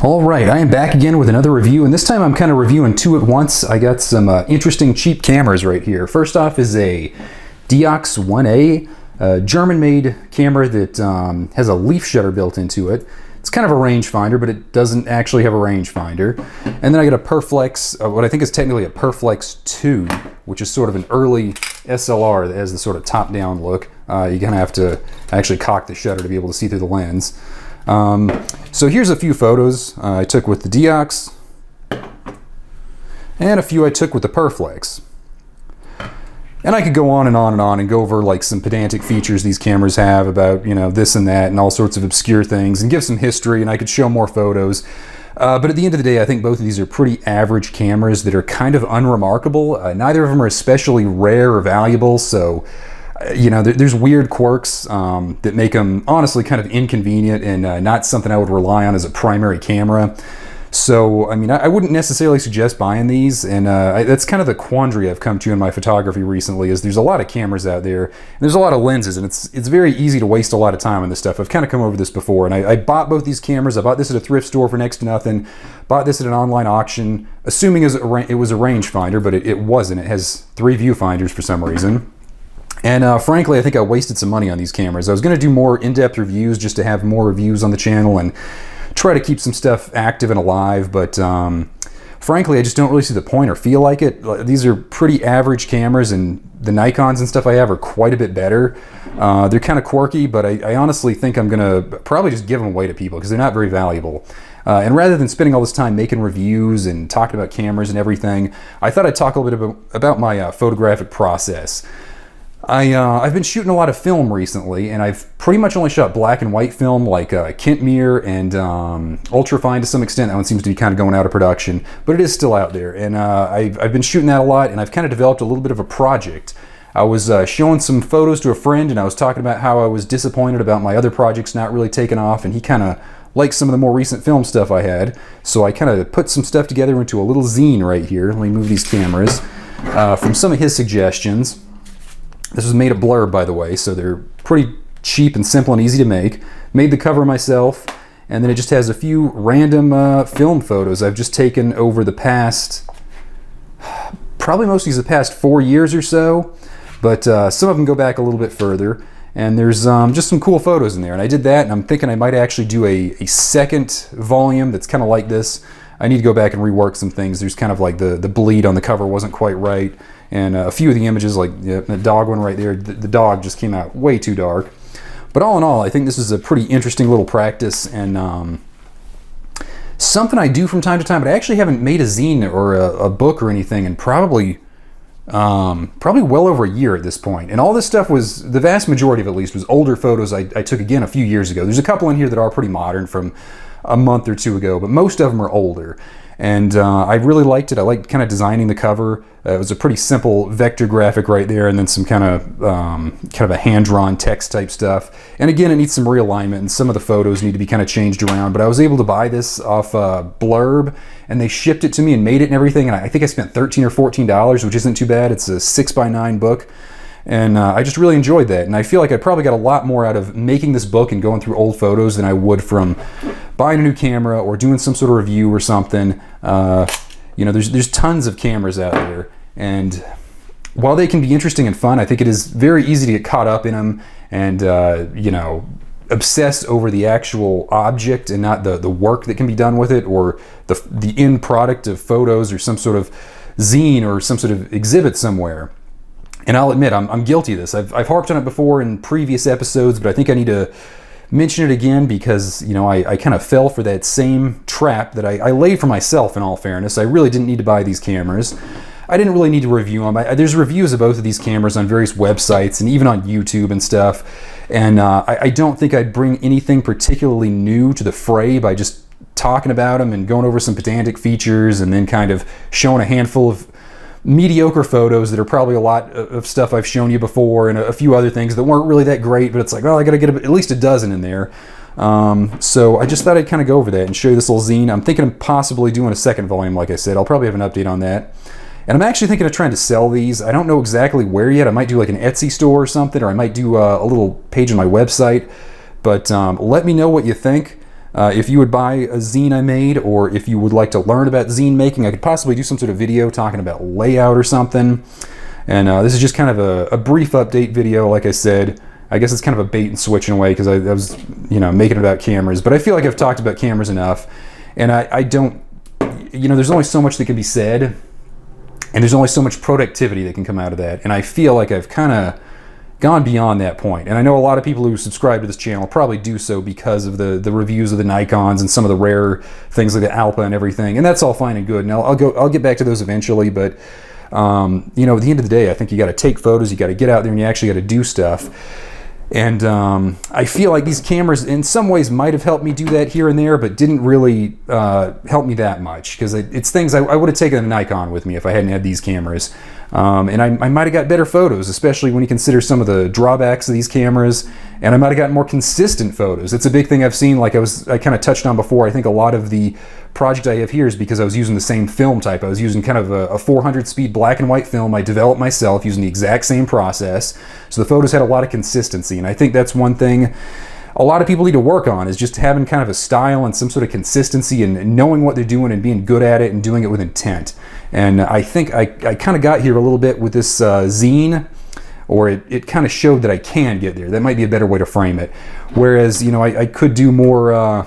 Alright, I am back again with another review, and this time I'm kind of reviewing two at once. I got some interesting cheap cameras right here. First off is a Diox 1A, a German-made camera that has a leaf shutter built into it. It's kind of a rangefinder, but it doesn't actually have a rangefinder. And then I got a Perflex, what I think is technically a Perflex 2, which is sort of an early SLR that has the sort of top-down look. You're gonna have to actually cock the shutter to be able to see through the lens. So here's a few photos I took with the Diox, and a few I took with the Perflex. And I could go on and on and on and go over like some pedantic features these cameras have about, you know, this and that and all sorts of obscure things, and give some history, and I could show more photos. But at the end of the day, I think both of these are pretty average cameras that are kind of unremarkable. Neither of them are especially rare or valuable, so you know, there's weird quirks that make them honestly kind of inconvenient and not something I would rely on as a primary camera. So, I mean, I wouldn't necessarily suggest buying these, and that's kind of the quandary I've come to in my photography recently, is there's a lot of cameras out there, and there's a lot of lenses, and it's very easy to waste a lot of time on this stuff. I've kind of come over this before, and I bought both these cameras. I bought this at a thrift store for next to nothing, bought this at an online auction, assuming it was a rangefinder, but it wasn't. It has 3 viewfinders for some reason. And frankly, I think I wasted some money on these cameras. I was going to do more in-depth reviews just to have more reviews on the channel and try to keep some stuff active and alive, but frankly, I just don't really see the point or feel like it. These are pretty average cameras, and the Nikons and stuff I have are quite a bit better. They're kind of quirky, but I honestly think I'm going to probably just give them away to people because they're not very valuable. And rather than spending all this time making reviews and talking about cameras and everything, I thought I'd talk a little bit about my photographic process. I've been shooting a lot of film recently, and I've pretty much only shot black and white film, like Kintmere and Ultrafine to some extent. That one seems to be kind of going out of production, but it is still out there. And I've been shooting that a lot, and I've kind of developed a little bit of a project. I was showing some photos to a friend, and I was talking about how I was disappointed about my other projects not really taking off, and he kind of liked some of the more recent film stuff I had. So I kind of put some stuff together into a little zine right here. Let me move these cameras. From some of his suggestions. This was made of blurb, by the way, so they're pretty cheap and simple and easy to make. Made the cover myself, and then it just has a few random film photos I've just taken over the past, probably most of these the past 4 years or so, but some of them go back a little bit further, and there's just some cool photos in there. And I did that, and I'm thinking I might actually do a second volume that's kind of like this. I need to go back and rework some things. There's kind of like the bleed on the cover wasn't quite right. And a few of the images, like the dog one right there, the dog just came out way too dark. But all in all, I think this is a pretty interesting little practice, and something I do from time to time, but I actually haven't made a zine or a book or anything in probably well over a year at this point. And all this stuff was, the vast majority of it at least, was older photos I took again a few years ago. There's a couple in here that are pretty modern from a month or two ago, but most of them are older. And I really liked it. I liked kind of designing the cover. It was a pretty simple vector graphic right there, and then some kind of a hand-drawn text type stuff. And again, it needs some realignment, and some of the photos need to be kind of changed around. But I was able to buy this off Blurb, and they shipped it to me and made it and everything. And I think I spent $13 or $14, which isn't too bad. It's a 6x9 book. And I just really enjoyed that, and I feel like I probably got a lot more out of making this book and going through old photos than I would from buying a new camera or doing some sort of review or something. You know, there's tons of cameras out there, and while they can be interesting and fun, I think it is very easy to get caught up in them and you know, obsess over the actual object and not the work that can be done with it, or the end product of photos or some sort of zine or some sort of exhibit somewhere. And I'll admit, I'm guilty of this. I've harped on it before in previous episodes, but I think I need to mention it again because, you know, I kind of fell for that same trap that I laid for myself, in all fairness. I really didn't need to buy these cameras. I didn't really need to review them. There's reviews of both of these cameras on various websites and even on YouTube and stuff. And I don't think I'd bring anything particularly new to the fray by just talking about them and going over some pedantic features and then kind of showing a handful of mediocre photos that are probably a lot of stuff I've shown you before, and a few other things that weren't really that great, but it's like, well, I gotta get at least a dozen in there. So I just thought I'd kind of go over that and show you this little zine. I'm thinking of possibly doing a second volume, like I said. I'll probably have an update on that. And I'm actually thinking of trying to sell these. I don't know exactly where yet. I might do like an Etsy store or something, or I might do a little page on my website. But let me know what you think. If you would buy a zine I made, or if you would like to learn about zine making, I could possibly do some sort of video talking about layout or something. And this is just kind of a brief update video, like I said. I guess it's kind of a bait and switch in a way, because I was, making it about cameras. But I feel like I've talked about cameras enough, and I don't, there's only so much that can be said, and there's only so much productivity that can come out of that. And I feel like I've kind of gone beyond that point. And I know a lot of people who subscribe to this channel probably do so because of the reviews of the Nikons and some of the rare things like the Alpha and everything. And that's all fine and good. And I'll get back to those eventually. But at the end of the day, I think you got to take photos. You got to get out there and you actually got to do stuff. And I feel like these cameras in some ways might have helped me do that here and there, but didn't really help me that much, because it's things I would have taken a Nikon with me if I hadn't had these cameras. And I might have got better photos, especially when you consider some of the drawbacks of these cameras, and I might have gotten more consistent photos. It's a big thing I've seen, like I kind of touched on before. I think a lot of the project I have here is because I was using the same film type. I was using kind of a 400 speed black and white film I developed myself using the exact same process. So the photos had a lot of consistency, and I think that's one thing a lot of people need to work on, is just having kind of a style and some sort of consistency and knowing what they're doing and being good at it and doing it with intent. And I think I kind of got here a little bit with this zine, or it kind of showed that I can get there. That might be a better way to frame it. Whereas, I could do more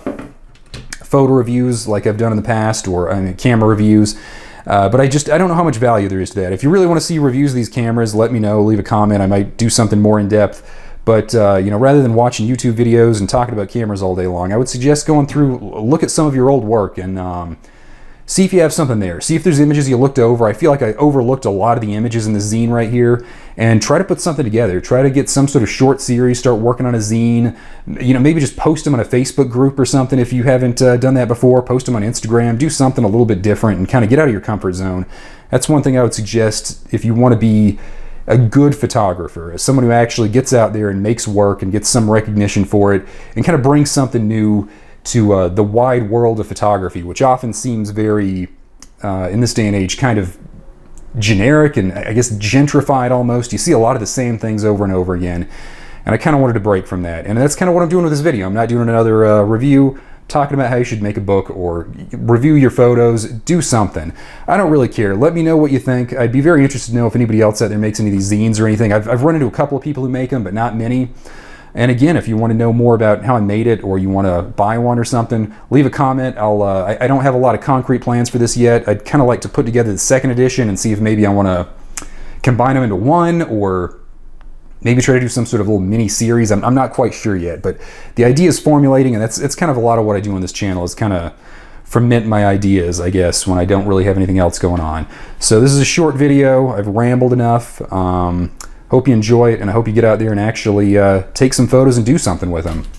photo reviews like I've done in the past, or camera reviews. But I don't know how much value there is to that. If you really want to see reviews of these cameras, let me know, leave a comment. I might do something more in depth. But, rather than watching YouTube videos and talking about cameras all day long, I would suggest going through, look at some of your old work and see if you have something there. See if there's images you looked over. I feel like I overlooked a lot of the images in the zine right here, and try to put something together. Try to get some sort of short series, start working on a zine. Maybe just post them on a Facebook group or something if you haven't done that before. Post them on Instagram. Do something a little bit different and kind of get out of your comfort zone. That's one thing I would suggest if you want to be a good photographer, as someone who actually gets out there and makes work and gets some recognition for it, and kind of brings something new to the wide world of photography, which often seems very, in this day and age, kind of generic and I guess gentrified almost. You see a lot of the same things over and over again, and I kind of wanted to break from that. And that's kind of what I'm doing with this video. I'm not doing another review talking about how you should make a book or review your photos. Do something. I don't really care. Let me know what you think. I'd be very interested to know if anybody else out there makes any of these zines or anything. I've run into a couple of people who make them, but not many. And again, if you want to know more about how I made it, or you want to buy one or something, leave a comment. I don't have a lot of concrete plans for this yet. I'd kind of like to put together the second edition and see if maybe I want to combine them into one, or maybe try to do some sort of little mini series. I'm not quite sure yet, but the idea is formulating, and it's kind of a lot of what I do on this channel, is kind of ferment my ideas, I guess, when I don't really have anything else going on. So this is a short video. I've rambled enough. Hope you enjoy it, and I hope you get out there and actually take some photos and do something with them.